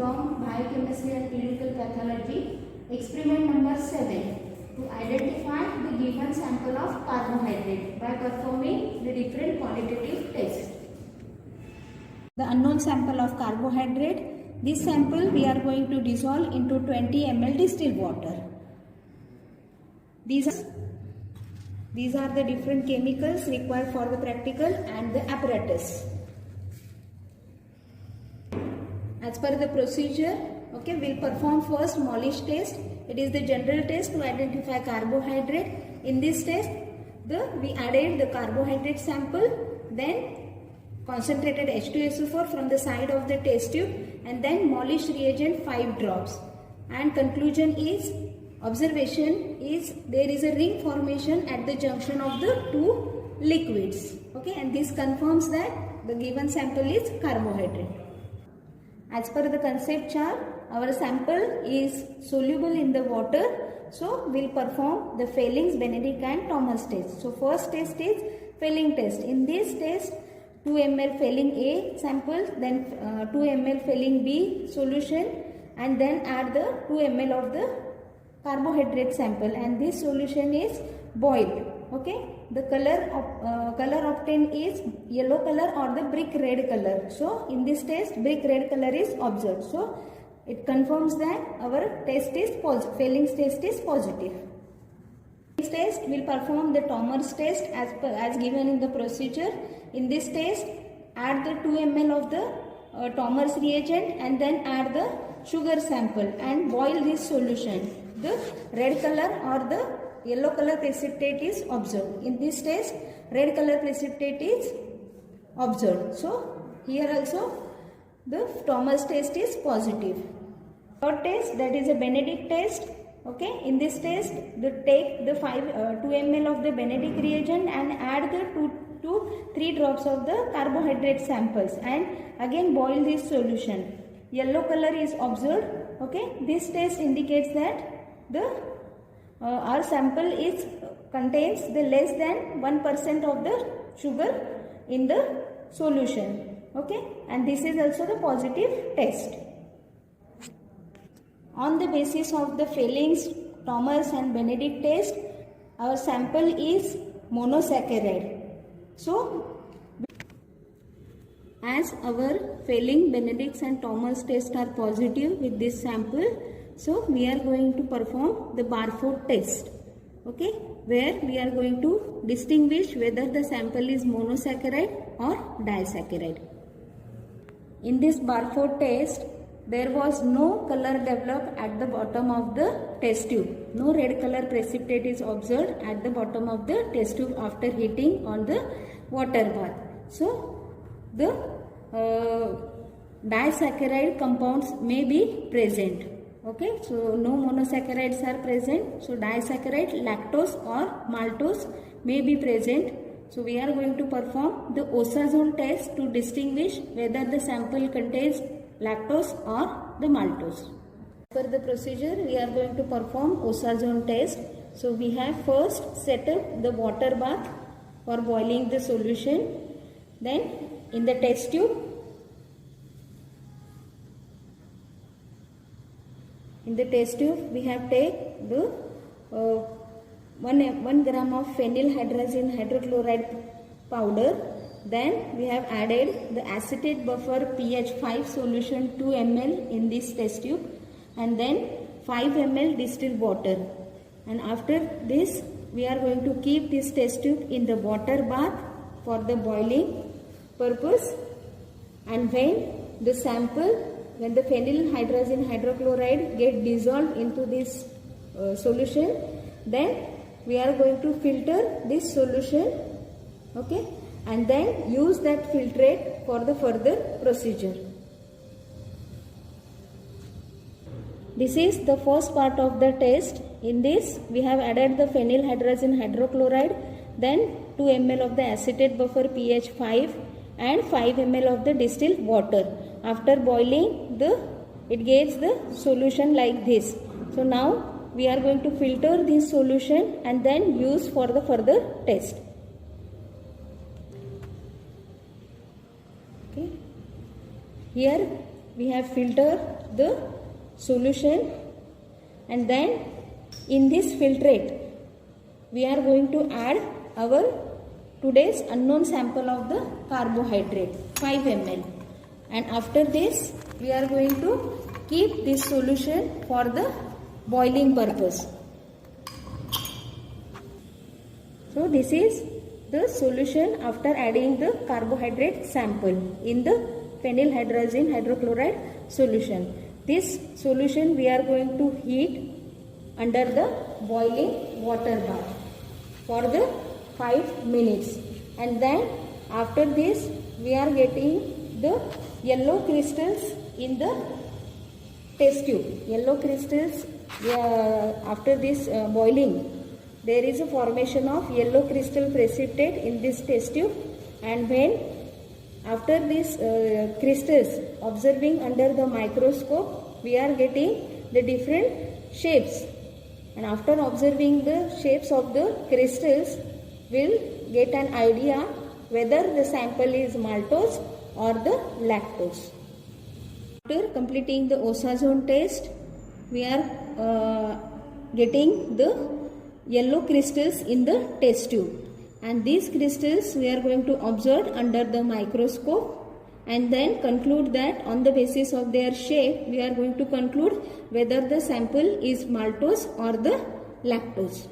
from Biochemistry and Clinical Pathology, experiment number 7, to identify the given sample of carbohydrate by performing the different quantitative tests. The unknown sample of carbohydrate, this sample we are going to dissolve into 20 ml distilled water. These are the different chemicals required for the practical and the apparatus. As per the procedure, okay, we'll perform first Molish test. It is the general test to identify carbohydrate. In this test, we added the carbohydrate sample, then concentrated H2SO4 from the side of the test tube, and then Molish reagent 5 drops. And conclusion is, observation is there is a ring formation at the junction of the two liquids. Okay, and this confirms that the given sample is carbohydrate. As per the concept chart, our sample is soluble in the water. So, we will perform the Fehling's, Benedict and Thomas test. So, first test is Fehling test. In this test, 2 ml Fehling A sample, then 2 ml Fehling B solution, and then add the 2 ml of the carbohydrate sample, and this solution is boiled. Okay, the color obtained is yellow color or the brick red color. So in this test, brick red color is observed. So it confirms that our test is positive. Fehling's test is positive. This test will perform the Thomas test as given in the procedure. In this test, add the 2 ml of the Thomas reagent and then add the sugar sample and boil this solution. The red color or the yellow color precipitate is observed. In this test, red color precipitate is observed. So here also the Thomas test is positive. Third test, that is a Benedict test. Okay, in this test, take the 2 ml of the Benedict reagent and add the 2 to 3 drops of the carbohydrate samples and again boil this solution. Yellow color is observed. Okay, this test indicates that our sample contains the less than 1% of the sugar in the solution. Okay, and this is also the positive test. On the basis of the Fehling's, Thomas and Benedict test, our sample is monosaccharide. So, as our Fehling, Benedict's and Thomas test are positive with this sample, so we are going to perform the Barford test, okay, where we are going to distinguish whether the sample is monosaccharide or disaccharide. In this Barford test, there was no color developed at the bottom of the test tube. No red color precipitate is observed at the bottom of the test tube after heating on the water bath. So, the disaccharide compounds may be present. Okay, so no monosaccharides are present. So disaccharide, lactose or maltose may be present. So we are going to perform the Osazone test to distinguish whether the sample contains lactose or the maltose. For the procedure, we are going to perform Osazone test. So we have first set up the water bath for boiling the solution. Then in the test tube, we have taken the 1 gram of phenylhydrazine hydrochloride powder. Then we have added the acetate buffer pH 5 solution 2 ml in this test tube, and then 5 ml distilled water. And after this, we are going to keep this test tube in the water bath for the boiling purpose. And when the phenylhydrazine hydrochloride get dissolved into this solution, then we are going to filter this solution, okay, and then use that filtrate for the further procedure. This is the first part of the test. In this, we have added the phenylhydrazine hydrochloride, then 2 ml of the acetate buffer pH 5 and 5 ml of the distilled water. After boiling, it gives the solution like this. So now we are going to filter this solution and then use for the further test. Okay. Here we have filtered the solution, and then in this filtrate we are going to add our today's unknown sample of the carbohydrate 5 ml, and after this we are going to keep this solution for the boiling purpose. So this is the solution after adding the carbohydrate sample in the phenylhydrazine hydrochloride solution. This solution we are going to heat under the boiling water bath for the 5 minutes, and then after this we are getting the yellow crystals in the test tube. Yellow crystals, after this boiling, there is a formation of yellow crystal precipitate in this test tube, and when after these crystals observing under the microscope, we are getting the different shapes, and after observing the shapes of the crystals, we'll get an idea whether the sample is maltose or the lactose. After completing the Osazone test, we are getting the yellow crystals in the test tube, and these crystals we are going to observe under the microscope, and then conclude that on the basis of their shape we are going to conclude whether the sample is maltose or the lactose.